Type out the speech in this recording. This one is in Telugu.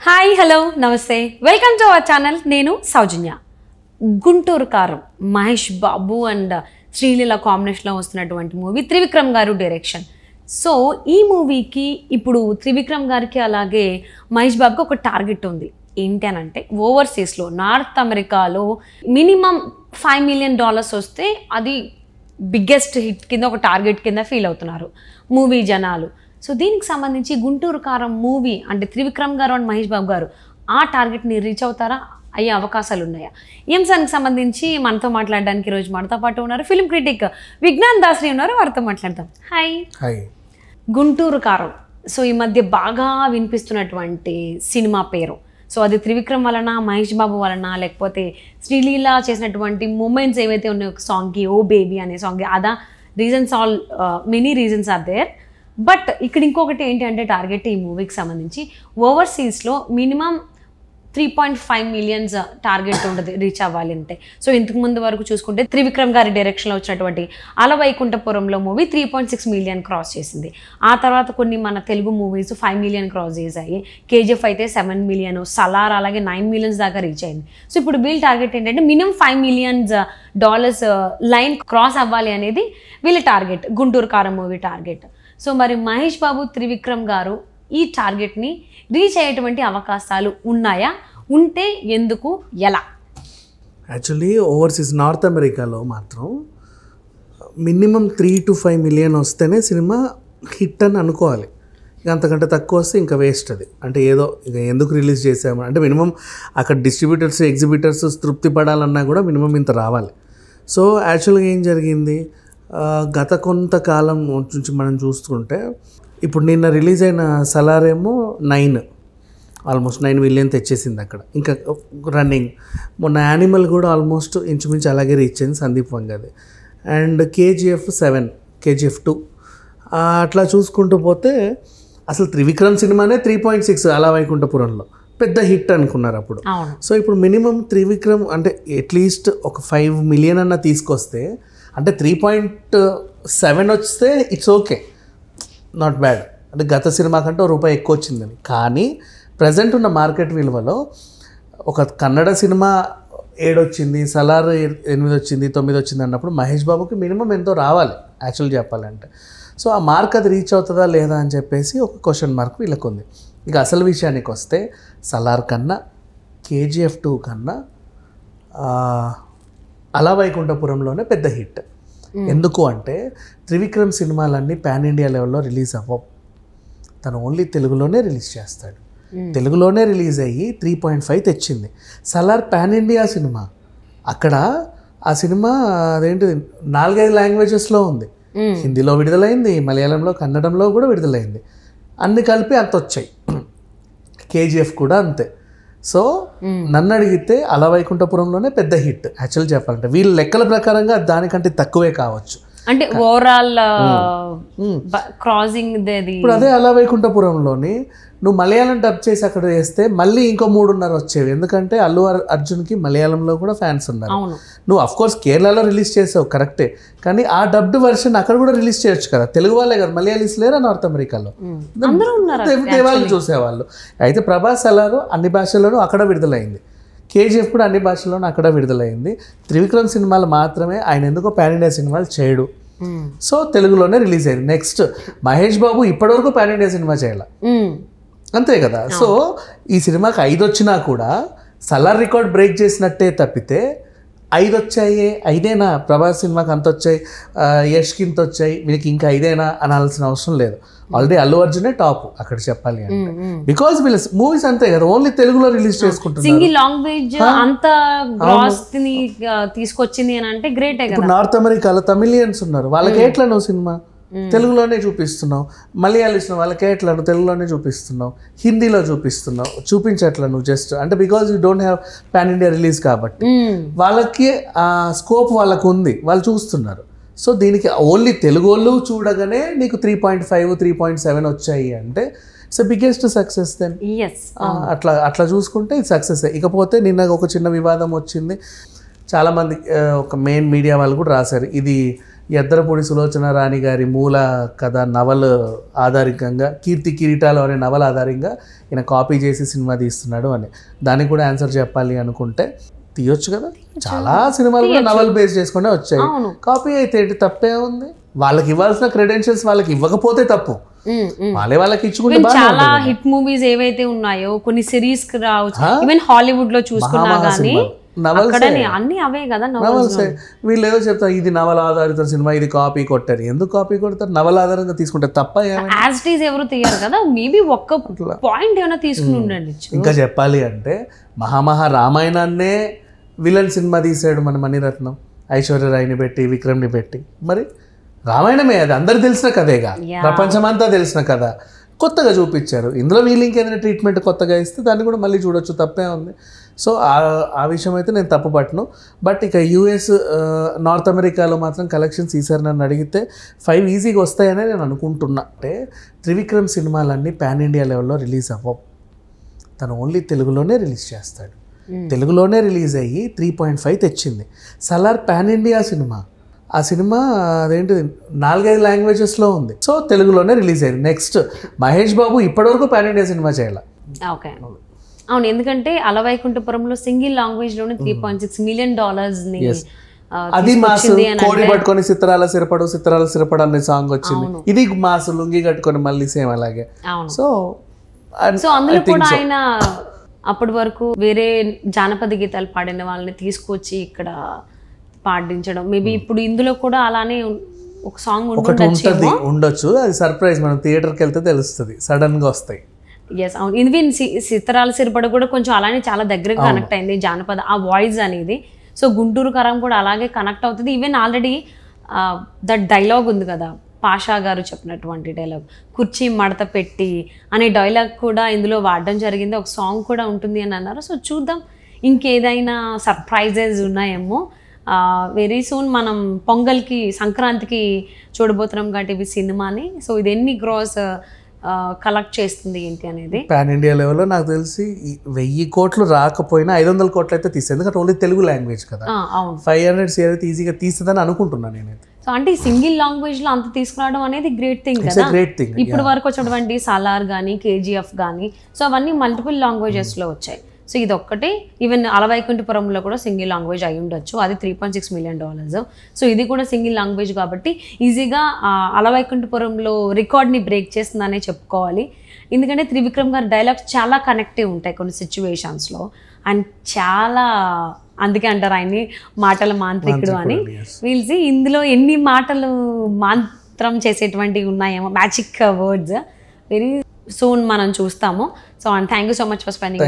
హాయ్ హలో నమస్తే వెల్కమ్ టు అవర్ ఛానల్. నేను సౌజన్య. గుంటూరు కారం మహేష్ బాబు అండ్ శ్రీలీల కాంబినేషన్లో వస్తున్నటువంటి మూవీ, త్రివిక్రమ్ గారు డైరెక్షన్. సో ఈ మూవీకి ఇప్పుడు త్రివిక్రమ్ గారికి అలాగే మహేష్ బాబుకి ఒక టార్గెట్ ఉంది. ఏంటి అని అంటే, ఓవర్సీస్లో నార్త్ అమెరికాలో మినిమం $5 million వస్తే అది బిగ్గెస్ట్ హిట్ కింద, ఒక టార్గెట్ కింద ఫీల్ అవుతున్నారు మూవీ జనాలు. సో దీనికి సంబంధించి గుంటూరు కారం మూవీ అంటే త్రివిక్రమ్ గారు అండ్ మహేష్ బాబు గారు ఆ టార్గెట్ని రీచ్ అవుతారా, అయ్యే అవకాశాలు ఉన్నాయా? ఈ అంశానికి సంబంధించి మనతో మాట్లాడడానికి ఈరోజు మనతో పాటు ఉన్నారు ఫిల్మ్ క్రిటిక్ విజ్ఞాన్ దాస్రి ఉన్నారు. వారితో మాట్లాడతాం. హాయ్. హాయ్. గుంటూరు కారం సో ఈ మధ్య బాగా వినిపిస్తున్నటువంటి సినిమా పేరు. సో అది త్రివిక్రమ్ వలన, మహేష్ బాబు వలన, లేకపోతే శ్రీలీల చేసినటువంటి మూమెంట్స్ ఏవైతే ఉన్నాయో ఒక సాంగ్కి, ఓ బేబీ అనే సాంగ్కి, అదా reasons, all many reasons are there. But ఇక్కడ ఇంకొకటి ఏంటి అంటే, టార్గెట్ ఈ మూవీకి సంబంధించి ఓవర్సీస్లో మినిమం 3.5 million టార్గెట్ ఉంటుంది రీచ్ అవ్వాలి అంటే. సో ఇంతకు ముందు వరకు చూసుకుంటే త్రివిక్రమ్ గారి డైరెక్షన్లో వచ్చినటువంటి అలవైకుంఠపురంలో మూవీ 3.6 million క్రాస్ చేసింది. ఆ తర్వాత కొన్ని మన తెలుగు మూవీస్ 5 million క్రాస్ చేశాయి. కేజీఎఫ్ అయితే 7 million, సలార్ అలాగే 9 million దాకా రీచ్ అయింది. సో ఇప్పుడు వీళ్ళ టార్గెట్ ఏంటంటే మినిమం $5 million లైన్ క్రాస్ అవ్వాలి అనేది వీళ్ళ టార్గెట్, గుంటూరు కారం మూవీ టార్గెట్. సో మరి మహేష్ బాబు, త్రివిక్రమ్ గారు ఈ టార్గెట్ని రీచ్ అయ్యేటువంటి అవకాశాలు ఉన్నాయా? ఉంటే ఎందుకు, ఎలా? యాక్చువల్లీ ఓవర్సీస్ నార్త్ అమెరికాలో మాత్రం మినిమం 3 to 5 million వస్తేనే సినిమా హిట్ అని అనుకోవాలి. ఇక అంతకంటే తక్కువ వస్తే ఇంకా వేస్ట్. అది అంటే ఏదో ఇక ఎందుకు రిలీజ్ చేసాము అంటే, మినిమం అక్కడ డిస్ట్రిబ్యూటర్స్, ఎగ్జిబిటర్స్ తృప్తి పడాలన్నా కూడా మినిమం ఇంత రావాలి. సో యాక్చువల్గా ఏం జరిగింది, గత కొంతకాలం నుంచి మనం చూస్తుంటే, ఇప్పుడు నిన్న రిలీజ్ అయిన సలార్ ఏమో ఆల్మోస్ట్ 9 million తెచ్చేసింది అక్కడ, ఇంకా రన్నింగ్. మొన్న యానిమల్ కూడా ఆల్మోస్ట్ ఇంచుమించు అలాగే రీచ్ అయింది, సందీప్ వంగది. అండ్ KGF 7, KGF 2 అట్లా చూసుకుంటూ పోతే అసలు త్రివిక్రమ్ సినిమానే 3.6 అలవైకుంఠపురంలో పెద్ద హిట్ అనుకున్నారు అప్పుడు. సో ఇప్పుడు మినిమం త్రివిక్రమ్ అంటే అట్లీస్ట్ ఒక 5 million అన్న తీసుకొస్తే, అంటే 3.7 వస్తే ఇట్స్ ఓకే, నాట్ బ్యాడ్. అంటే గత సినిమా కంటే ₹1 ఎక్కువ వచ్చిందని. కానీ ప్రజెంట్ ఉన్న మార్కెట్ విలువలో ఒక కన్నడ సినిమా 7 వచ్చింది, సలార్ 8 వచ్చింది, 9 వచ్చింది అన్నప్పుడు మహేష్ బాబుకి మినిమం ఎంతో రావాలి యాక్చువల్ చెప్పాలంటే. సో ఆ మార్క్ అది రీచ్ అవుతుందా లేదా అని చెప్పేసి ఒక క్వశ్చన్ మార్క్ వీళ్ళకు ఉంది. ఇక అసలు విషయానికి వస్తే, సలార్ కన్నా, KGF 2 కన్నా అలవైకుంఠపురంలోనే పెద్ద హిట్. ఎందుకు అంటే, త్రివిక్రమ్ సినిమాలన్నీ పాన్ ఇండియా లెవెల్లో రిలీజ్ అవ్వవు. తను ఓన్లీ తెలుగులోనే రిలీజ్ చేస్తాడు. తెలుగులోనే రిలీజ్ అయ్యి 3.5 తెచ్చింది. సలార్ పాన్ ఇండియా సినిమా, అక్కడ ఆ సినిమా అదేంటి 4-5 లాంగ్వేజెస్లో ఉంది. హిందీలో విడుదలైంది, మలయాళంలో, కన్నడంలో కూడా విడుదలైంది. అన్ని కలిపి అంత వచ్చాయి. KGF కూడా అంతే. సో నన్ను అడిగితే అలవైకుంఠపురంలోనే పెద్ద హిట్ యాక్చువల్ చెప్పాలంటే. వీళ్ళ లెక్కల ప్రకారంగా దానికంటే తక్కువే కావచ్చు. అంటే ఓవరాల్ క్రాసింగ్. ఇప్పుడు అదే అలవైకుంఠపురంలోని నువ్వు మలయాళం డబ్ చేసి అక్కడ వేస్తే మళ్ళీ ఇంకో 3.5 వచ్చేవి. ఎందుకంటే అల్లు అర్జున్కి మలయాళంలో కూడా ఫ్యాన్స్ ఉన్నారు. నువ్వు అఫ్కోర్స్ కేరళలో రిలీజ్ చేసావు కరెక్టే, కానీ ఆ డబ్డ్ వర్షన్ అక్కడ కూడా రిలీజ్ చేయొచ్చు కదా. తెలుగు వాళ్ళే కదా, మలయాళీస్ లేరా నార్త్ అమెరికాలో? దేవాళ్ళు చూసేవాళ్ళు. అయితే ప్రభాస్ అలారో అన్ని భాషల్లోనూ అక్కడ విడుదలైంది. KGF కూడా అన్ని భాషల్లోనూ అక్కడ విడుదలైంది. త్రివిక్రమ్ సినిమాలు మాత్రమే ఆయన ఎందుకో పాన్ ఇండియా సినిమాలు చేయడు. సో తెలుగులోనే రిలీజ్ అయింది. నెక్స్ట్ మహేష్ బాబు ఇప్పటివరకు పాన్ ఇండియా సినిమా చేయాల, అంతే కదా. సో ఈ సినిమాకి 5 వచ్చినా కూడా సలార్ రికార్డ్ బ్రేక్ చేసినట్టే తప్పితే 5 వచ్చాయి, 5ఏనా ప్రభాస్ సినిమాకి అంత వచ్చాయి, యష్కి ఇంత వచ్చాయి, వీళ్ళకి ఇంకా 5ఏనా అనాల్సిన అవసరం లేదు. ఆల్రెడీ అల్లు అర్జునే టాప్ అక్కడ చెప్పాలి అంటే. బికాస్ వీళ్ళ మూవీస్ అంతే కదా, ఓన్లీ తెలుగులో రిలీజ్ చేసుకుంటున్నారు. సింగిల్ లాంగ్వేజ్ అంత గ్రాస్ ని తీసుకొచ్చింది అని అంటే గ్రేటే కదా. ఇప్పుడు నార్త్ అమెరికాలో తమిళియన్స్ ఉన్నారు, వాళ్ళకి ఎట్లా నువ్వు సినిమా తెలుగులోనే చూపిస్తున్నావు, మలయాళీస్ వాళ్ళకి ఎట్లా నువ్వు తెలుగులోనే చూపిస్తున్నావు, హిందీలో చూపిస్తున్నావు, చూపించట్లా నువ్వు జస్ట్ అంటే because you don't have pan India release కాబట్టి. వాళ్ళకి ఆ స్కోప్ వాళ్ళకు ఉంది, వాళ్ళు చూస్తున్నారు. సో దీనికి ఓన్లీ తెలుగు వాళ్ళు చూడగానే నీకు 3.5, 3.7 వచ్చాయి అంటే ఇట్స్ బిగ్గెస్ట్ సక్సెస్ దెన్. అట్లా చూసుకుంటే ఇది సక్సెస్. ఇకపోతే నిన్న ఒక చిన్న వివాదం వచ్చింది. చాలామంది ఒక మెయిన్ మీడియా వాళ్ళు కూడా రాశారు, ఇది ఎద్దరపూడి సులోచన రాణి గారి మూల కథ నవల ఆధారికంగా కీర్తి కిరీటాలు అనే నవల ఆధారంగా ఈయన కాపీ చేసి సినిమా తీస్తున్నాడు అని దానికి కూడా ఆన్సర్ చెప్పాలి అనుకుంటే తీయొచ్చు కదా. చాలా సినిమాలు కూడా నవల్ బేస్ చేసుకునే వచ్చాయి. కాపీ అయితే ఏంటి, తప్పే ఉంది? వాళ్ళకి ఇవ్వాల్సిన క్రెడెన్షియల్స్ వాళ్ళకి ఇవ్వకపోతే తప్పు, వాళ్ళకి ఇచ్చుకుంటే. చాలా హిట్ మూవీస్ ఏవైతే ఉన్నాయో కొన్ని సిరీస్ కి రావచ్చు, ఈవెన్ హాలీవుడ్ లో చూసుకున్నా గానీ అన్ని అవే కదా నవల్స్. వీళ్ళు ఏదో చెప్తారు ఇది నవల ఆధారిత సినిమా, ఇది కాపీ కొట్టారు. ఎందుకు కాపీ కొడతారు? నవల ఆధారంగా తీసుకుంటే తప్ప యాజ్ ఇట్ ఈజ్ ఎవరు తీయరు కదా, మేబీ ఒక్క పాయింట్ ఏమైనా తీసుకుని ఉండండి. ఇంకా చెప్పాలి అంటే మహామహా రామాయణాన్నే విలన్ సినిమా తీసాడు మన మణిరత్నం, ఐశ్వర్యరాయ్ని పెట్టి విక్రమ్ని పెట్టి. మరి రామాయణమే అది అందరికి తెలిసిన కథేగా, ప్రపంచమంతా తెలిసిన కథ కొత్తగా చూపించారు. ఇందులో వీళ్ళకి ఏదైనా ట్రీట్మెంట్ కొత్తగా ఇస్తే దాన్ని కూడా మళ్ళీ చూడొచ్చు, తప్పే ఉంది. సో ఆ విషయం అయితే నేను తప్పు పట్టను. బట్ ఇక యూఎస్ నార్త్ అమెరికాలో మాత్రం కలెక్షన్స్ ఈసారి నన్ను అడిగితే 5 ఈజీగా వస్తాయనే నేను అనుకుంటున్నా. అంటే త్రివిక్రమ్ సినిమాలన్నీ పాన్ ఇండియా లెవెల్లో రిలీజ్ అవ్వవు, తను ఓన్లీ తెలుగులోనే రిలీజ్ చేస్తాడు. తెలుగులోనే రిలీజ్ అయ్యి 3.5 తెచ్చింది. సలార్ పాన్ ఇండియా సినిమా, ఆ సినిమా అదేంటి 4-5 లాంగ్వేజెస్లో ఉంది. సో తెలుగులోనే రిలీజ్ అయింది. నెక్స్ట్ మహేష్ బాబు ఇప్పటివరకు పాన్ ఇండియా సినిమా చేయాలి. ఓకే, అవును, ఎందుకంటే అలవైకుంఠపురంలో సింగిల్ లాంగ్వేజ్ లోనే $3.6 million ని అది మాసు. కోడి పట్టుకొని సిత్తరాల సిరపడు అనే సాంగ్ వచ్చింది. ఇది మాసు లుంగి కట్టుకొని మళ్ళీ సేమ్ అలాగే. సో అందులో కూడా ఆయన అప్పటి వరకు వేరే జానపద గీతాలు పాడిన వాళ్ళని తీసుకొచ్చి ఇక్కడ పాడించడం, మేబీ ఇప్పుడు ఇందులో కూడా అలానే ఒక సాంగ్ ఉండొచ్చు. అది సర్ప్రైజ్, మనం థియేటర్కి వెళ్తే తెలుస్తుంది, సడన్ గా వస్తాయి. ఎస్, అవును. ఇది సిత్తరాల సిరపడ కూడా కొంచెం అలానే చాలా దగ్గరగా కనెక్ట్ అయింది జానపద ఆ వాయిస్ అనేది. సో గుంటూరు కరం కూడా అలాగే కనెక్ట్ అవుతుంది. ఈవెన్ ఆల్రెడీ దట్ డైలాగ్ ఉంది కదా, పాషా గారు చెప్పినటువంటి డైలాగ్, కుర్చీ మడత పెట్టి అనే డైలాగ్ కూడా ఇందులో వాడడం జరిగింది. ఒక సాంగ్ కూడా ఉంటుంది అని అన్నారు. సో చూద్దాం ఇంకేదైనా సర్ప్రైజెస్ ఉన్నాయేమో. వెరీ సూన్ మనం పొంగల్కి సంక్రాంతికి చూడబోతున్నాం కాబట్టి ఇవి సినిమాని. సో ఇది ఎన్ని గ్రాస్ కలెక్ట్ చేస్తుంది ఏంటి అనేది పాన్ ఇండియా లెవెల్లో నాకు తెలిసి 1000 కోట్లు రాకపోయినా 500 కోట్లు అయితే తీస్తుంది. ఎందుకంటే ఓన్లీ తెలుగు లాంగ్వేజ్ కదా, 500 అయితే ఈజీగా తీస్తుందని అనుకుంటున్నాను నేనైతే. సో అంటే సింగిల్ లాంగ్వేజ్ లో అంత తీసుకురావడం అనేది గ్రేట్ థింగ్ కదా. ఇప్పుడు వరకు వచ్చినటువంటి సలార్ కానీ కేజీఎఫ్ కానీ సో అవన్నీ మల్టిపుల్ లాంగ్వేజెస్ లో వచ్చాయి. సో ఇది ఒక్కటే, ఈవెన్ అలవైకుంఠపురంలో కూడా సింగిల్ లాంగ్వేజ్ అయి ఉండొచ్చు, అది $3.6 million. సో ఇది కూడా సింగిల్ లాంగ్వేజ్ కాబట్టి ఈజీగా అలవైకుంఠపురంలో రికార్డ్ని బ్రేక్ చేస్తుందనే చెప్పుకోవాలి. ఎందుకంటే త్రివిక్రమ్ గారి డైలాగ్స్ చాలా కనెక్టివ్ ఉంటాయి కొన్ని సిచ్యువేషన్స్లో, అండ్ చాలా అందుకే అంటారు ఆయన్ని మాటల మాంత్రికుడు అని. వీల్సి ఇందులో ఎన్ని మాటలు మాంత్రం చేసేటువంటివి ఉన్నాయేమో, మ్యాజిక్ వర్డ్స్. వెరీ సూన్ మనం చూస్తాము. So and thank you so much for spending